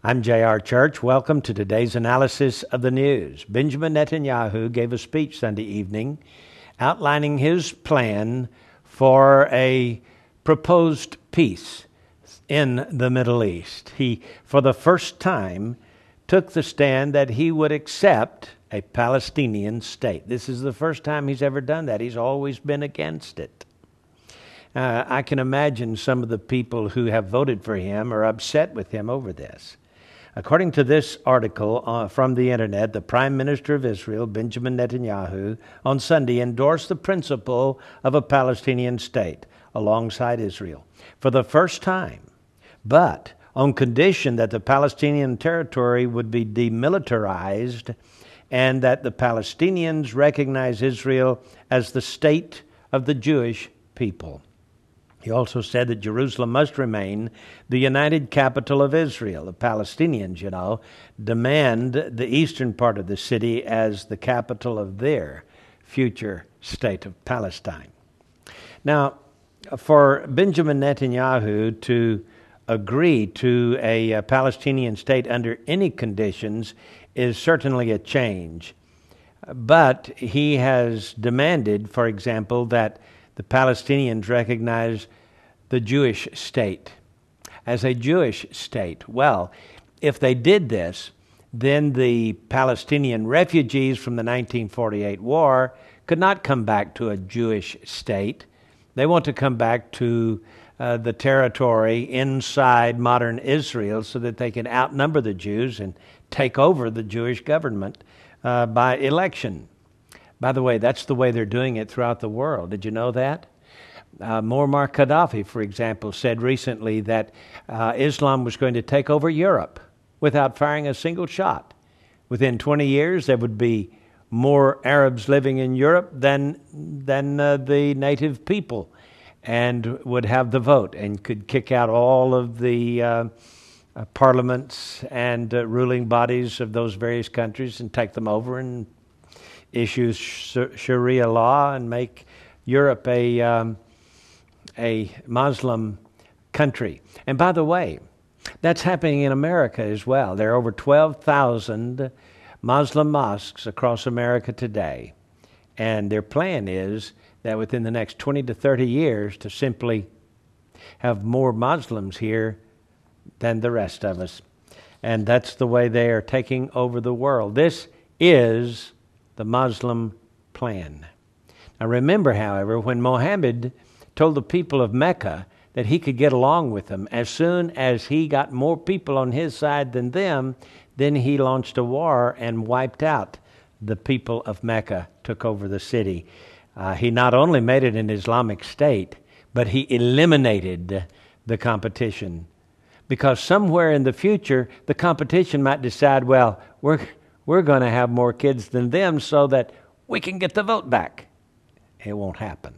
I'm J.R. Church. Welcome to today's analysis of the news. Benjamin Netanyahu gave a speech Sunday evening outlining his plan for a proposed peace in the Middle East. He, for the first time, took the stand that he would accept a Palestinian state. This is the first time he's ever done that. He's always been against it. I can imagine some of the people who have voted for him are upset with him over this. According to this article from the internet, the Prime Minister of Israel, Benjamin Netanyahu, on Sunday endorsed the principle of a Palestinian state alongside Israel for the first time, but on condition that the Palestinian territory would be demilitarized and that the Palestinians recognize Israel as the state of the Jewish people. He also said that Jerusalem must remain the united capital of Israel. The Palestinians, demand the eastern part of the city as the capital of their future state of Palestine. Now, for Benjamin Netanyahu to agree to a Palestinian state under any conditions is certainly a change. But he has demanded, for example, that the Palestinians recognize the Jewish state as a Jewish state. Well, if they did this, then the Palestinian refugees from the 1948 war could not come back to a Jewish state. They want to come back to the territory inside modern Israel so that they can outnumber the Jews and take over the Jewish government by election. By the way, that's the way they're doing it throughout the world. Did you know that? Muammar Gaddafi, for example, said recently that Islam was going to take over Europe without firing a single shot. Within 20 years, there would be more Arabs living in Europe than the native people, and would have the vote and could kick out all of the parliaments and ruling bodies of those various countries and take them over and issue Sharia law and make Europe a Muslim country. And by the way, that's happening in America as well. There are over 12,000 Muslim mosques across America today. And their plan is that within the next 20 to 30 years to simply have more Muslims here than the rest of us. And that's the way they are taking over the world. This is the Muslim plan. Now remember, however, when Muhammad told the people of Mecca that he could get along with them, as soon as he got more people on his side than them, then he launched a war and wiped out the people of Mecca, took over the city. He not only made it an Islamic state, but he eliminated the competition. Because somewhere in the future, the competition might decide, well, we're going to have more kids than them so that we can get the vote back. It won't happen.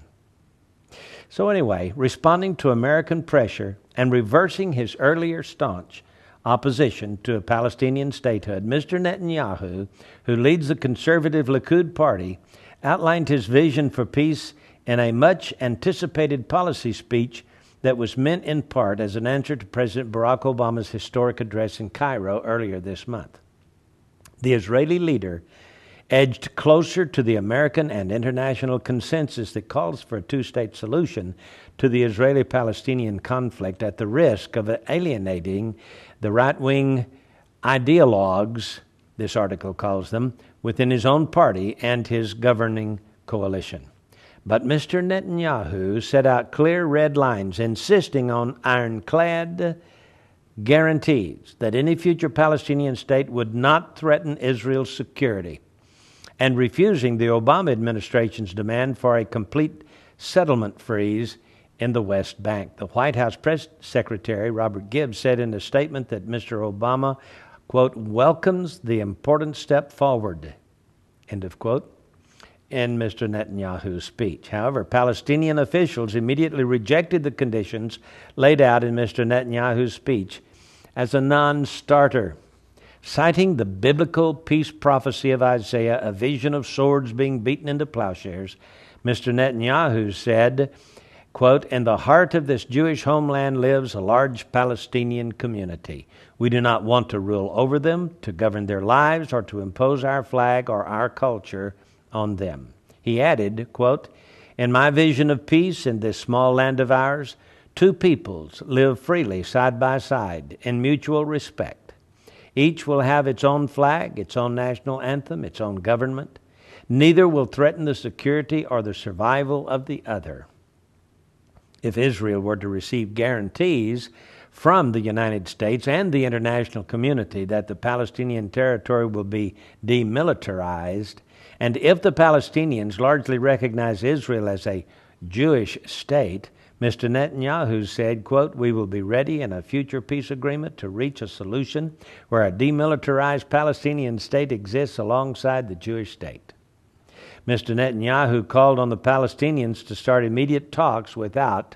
So anyway, responding to American pressure and reversing his earlier staunch opposition to a Palestinian statehood, Mr. Netanyahu, who leads the conservative Likud party, outlined his vision for peace in a much-anticipated policy speech that was meant in part as an answer to President Barack Obama's historic address in Cairo earlier this month. The Israeli leader edged closer to the American and international consensus that calls for a two-state solution to the Israeli-Palestinian conflict at the risk of alienating the right-wing ideologues, this article calls them, within his own party and his governing coalition. But Mr. Netanyahu set out clear red lines, insisting on ironclad guarantees that any future Palestinian state would not threaten Israel's security, and refusing the Obama administration's demand for a complete settlement freeze in the West Bank. The White House Press Secretary Robert Gibbs said in a statement that Mr. Obama, quote, welcomes the important step forward, end of quote, in Mr. Netanyahu's speech. However, Palestinian officials immediately rejected the conditions laid out in Mr. Netanyahu's speech as a non-starter, citing the biblical peace prophecy of Isaiah, a vision of swords being beaten into plowshares. Mr. Netanyahu said quote, "In the heart of this Jewish homeland lives a large Palestinian community. We do not want to rule over them, to govern their lives, or to impose our flag or our culture on them." He added, quote, "In my vision of peace in this small land of ours, two peoples live freely side by side in mutual respect. Each will have its own flag, its own national anthem, its own government. Neither will threaten the security or the survival of the other." If Israel were to receive guarantees from the United States and the international community that the Palestinian territory will be demilitarized, and if the Palestinians largely recognize Israel as a Jewish state, Mr. Netanyahu said, quote, "We will be ready in a future peace agreement to reach a solution where a demilitarized Palestinian state exists alongside the Jewish state." Mr. Netanyahu called on the Palestinians to start immediate talks without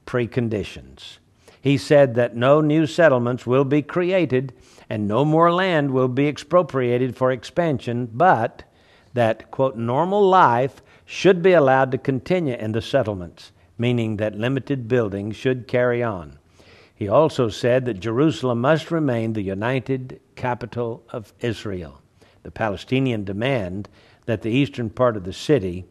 preconditions. He said that no new settlements will be created and no more land will be expropriated for expansion, but that, quote, "normal life should be allowed to continue in the settlements," meaning that limited building should carry on. He also said that Jerusalem must remain the united capital of Israel. The Palestinian demand that the eastern part of the city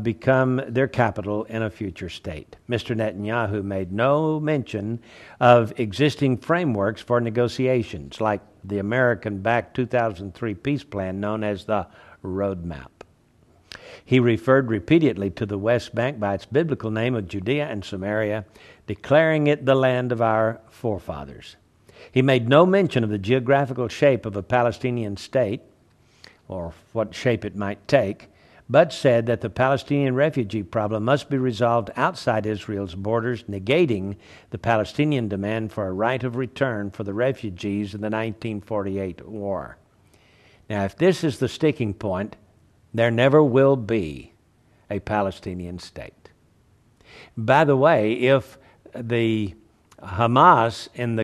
become their capital in a future state. Mr. Netanyahu made no mention of existing frameworks for negotiations, like the American-backed 2003 peace plan known as the Roadmap. He referred repeatedly to the West Bank by its biblical name of Judea and Samaria, declaring it the land of our forefathers. He made no mention of the geographical shape of a Palestinian state, or what shape it might take, but said that the Palestinian refugee problem must be resolved outside Israel's borders, negating the Palestinian demand for a right of return for the refugees in the 1948 war. Now, if this is the sticking point, there never will be a Palestinian state. By the way, if the Hamas in the